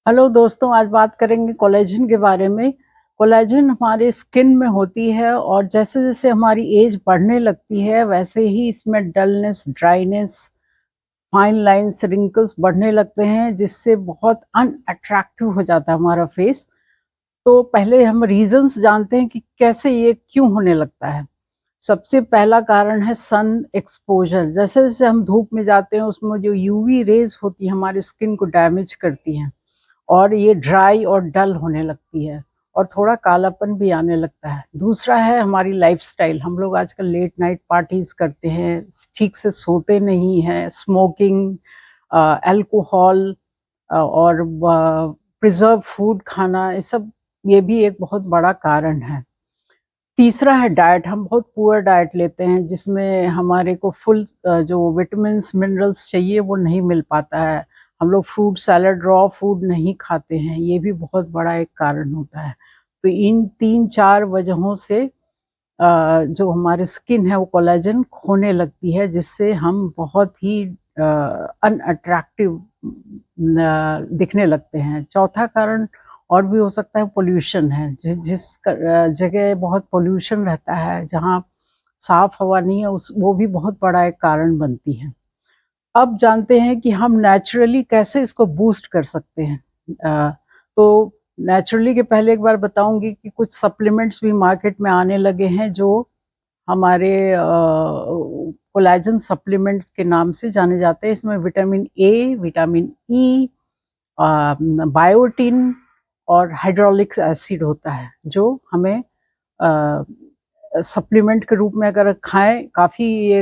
Hello दोस्तों, आज बात करेंगे कोलेजन के बारे में। कोलेजन हमारे स्किन में होती है और जैसे-जैसे हमारी एज बढ़ने लगती है, वैसे ही इसमें dullness, dryness, fine lines, wrinkles बढ़ने लगते हैं, जिससे बहुत अनअट्रैक्टिव हो जाता है हमारा फेस। तो पहले हम रीज़न्स जानते हैं कि कैसे ये क्यों होने लगता है। सबसे पहला कारण है सन एक्सपोज़र। जैसे-जैसे हम धूप में जाते हैं, उसमें जो यूवी रेज़ होती हैं, हमारी स्किन को डैमेज करती हैं। और ये ड्राई और डल होने लगती है और थोड़ा कालापन भी आने लगता है। दूसरा है हमारी लाइफ़स्टाइल। हम लोग आजकल लेट नाइट पार्टीज़ करते हैं, ठीक से सोते नहीं हैं, स्मोकिंग, अल्कोहल और प्रिज़र्व फूड खाना, ये भी एक बहुत बड़ा कारण है। तीसरा है डाइट। हम बहुत पुअर डाइट लेते हैं, जिसमें हमारे को जो विटामिन्स, मिनरल्स चाहिए वो नहीं मिल पाता है। हम लोग फ्रूट सैलेड, रॉ फूड नहीं खाते हैं, ये भी बहुत बड़ा एक कारण होता है। तो इन 3-4 वजहों से जो हमारी स्किन है वो कोलेजन खोने लगती है, जिससे हम बहुत ही अनअट्रैक्टिव दिखने लगते हैं। चौथा कारण और भी हो सकता है, पॉल्यूशन है। जगह बहुत पॉल्यूशन रहता है, जहाँ साफ हवा नहीं है, उस वो भी बहुत बड़ा एक कारण बनती है। अब जानते हैं कि हम नेचुरली कैसे इसको बूस्ट कर सकते हैं। तो नेचुरली के पहले एक बार बताऊँगी कि कुछ सप्लीमेंट्स भी मार्केट में आने लगे हैं, जो हमारे कोलेजन सप्लीमेंट्स के नाम से जाने जाते हैं। इसमें vitamin A, vitamin E, biotin और हाइड्रोलिक एसिड होता है, जो हमें अ, सप्लीमेंट के रूप में अगर खाएँ, काफ़ी ये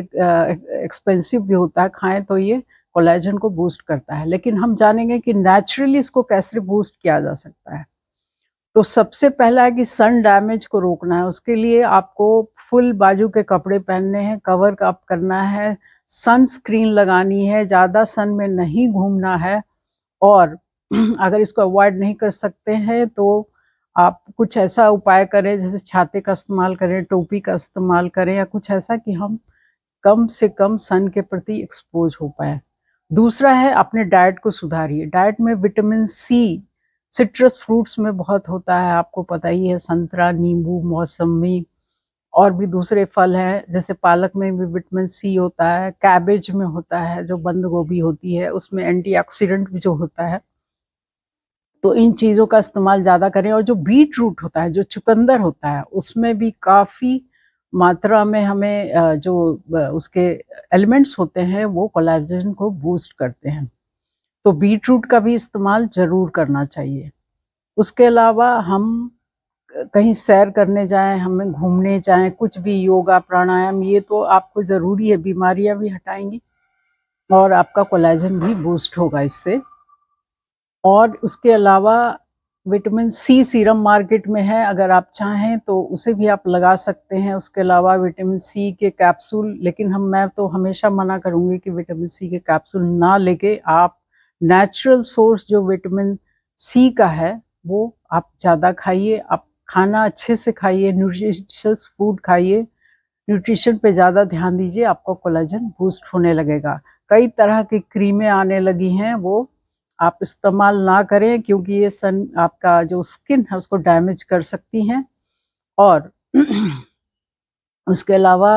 एक्सपेंसिव भी होता है, खाएँ तो ये कोलेजन को बूस्ट करता है। लेकिन हम जानेंगे कि नेचुरली इसको कैसे बूस्ट किया जा सकता है। तो सबसे पहला है कि सन डैमेज को रोकना है। उसके लिए आपको फुल बाजू के कपड़े पहनने हैं, कवर अप करना है, सनस्क्रीन लगानी है, ज़्यादा सन में नहीं घूमना है और अगर इसको अवॉइड नहीं कर सकते हैं, तो आप कुछ ऐसा उपाय करें, जैसे छाते का इस्तेमाल करें, टोपी का इस्तेमाल करें, या कुछ ऐसा कि हम कम से कम सन के प्रति एक्सपोज़ हो पाएँ। दूसरा है, अपने डाइट को सुधारिए। डाइट में विटामिन सी सिट्रस फ्रूट्स में बहुत होता है, आपको पता ही है, संतरा, नींबू, मौसम्मी और भी दूसरे फल हैं, जैसे पालक में भी विटामिन सी होता है, कैबेज में होता है, जो बंद गोभी होती है, उसमें एंटीऑक्सीडेंट भी जो होता है। तो इन चीज़ों का इस्तेमाल ज़्यादा करें और जो बीट रूट होता है, जो चुकंदर होता है, उसमें भी काफ़ी मात्रा में हमें उसके एलिमेंट्स होते हैं, वो कोलेजन को बूस्ट करते हैं। तो बीट रूट का भी इस्तेमाल ज़रूर करना चाहिए। उसके अलावा हम कहीं सैर करने जाएँ, हमें घूमने जाएँ, कुछ भी योगा, प्राणायाम, ये तो आपको ज़रूरी है, बीमारियाँ भी हटाएँगी और आपका कोलेजन भी बूस्ट होगा इससे। और उसके अलावा विटामिन सी सीरम मार्केट में है, अगर आप चाहें तो उसे भी आप लगा सकते हैं। उसके अलावा विटामिन सी के कैप्सूल, लेकिन मैं तो हमेशा मना करूँगी कि विटामिन सी के कैप्सूल ना लेके आप नेचुरल सोर्स जो विटामिन सी का है, वो आप ज़्यादा खाइए। आप खाना अच्छे से खाइए, न्यूट्रिशियस फूड खाइए, न्यूट्रिशन पे ज़्यादा ध्यान दीजिए, आपका कोलेजन बूस्ट होने लगेगा। कई तरह की क्रीमें आने लगी हैं, वो आप इस्तेमाल ना करें, क्योंकि ये आपका जो स्किन है उसको डैमेज कर सकती हैं। और उसके अलावा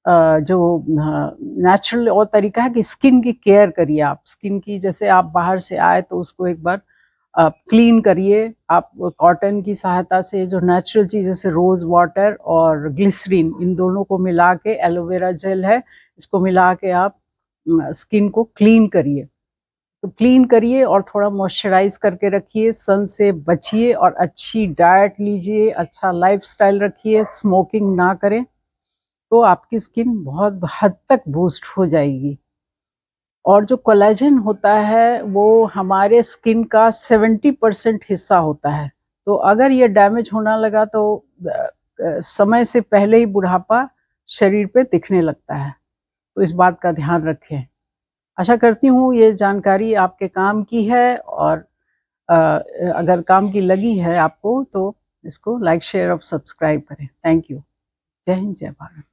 जो नेचुरल और तरीका है कि स्किन की केयर करिए आप। स्किन की, जैसे आप बाहर से आए तो उसको एक बार आप क्लीन करिए। आप कॉटन की सहायता से, जो नेचुरल चीज़, जैसे रोज़ वाटर और ग्लिसरीन, इन दोनों को मिला के, एलोवेरा जेल है, इसको मिला के आप स्किन को क्लीन करिए। तो क्लीन करिए और थोड़ा मॉइस्चराइज़ करके रखिए, सन से बचिए और अच्छी डाइट लीजिए, अच्छा लाइफ़स्टाइल रखिए, स्मोकिंग ना करें, तो आपकी स्किन बहुत हद तक बूस्ट हो जाएगी। और जो कोलेजन होता है, वो हमारे स्किन का 70% हिस्सा होता है। तो अगर ये डैमेज होना लगा, तो समय से पहले ही बुढ़ापा शरीर पे दिखने लगता है। तो इस बात का ध्यान रखें। आशा करती हूँ ये जानकारी आपके काम की है, और अगर काम की लगी है आपको, तो इसको लाइक, शेयर और सब्सक्राइब करें। Thank you. जय हिंद, जय भारत।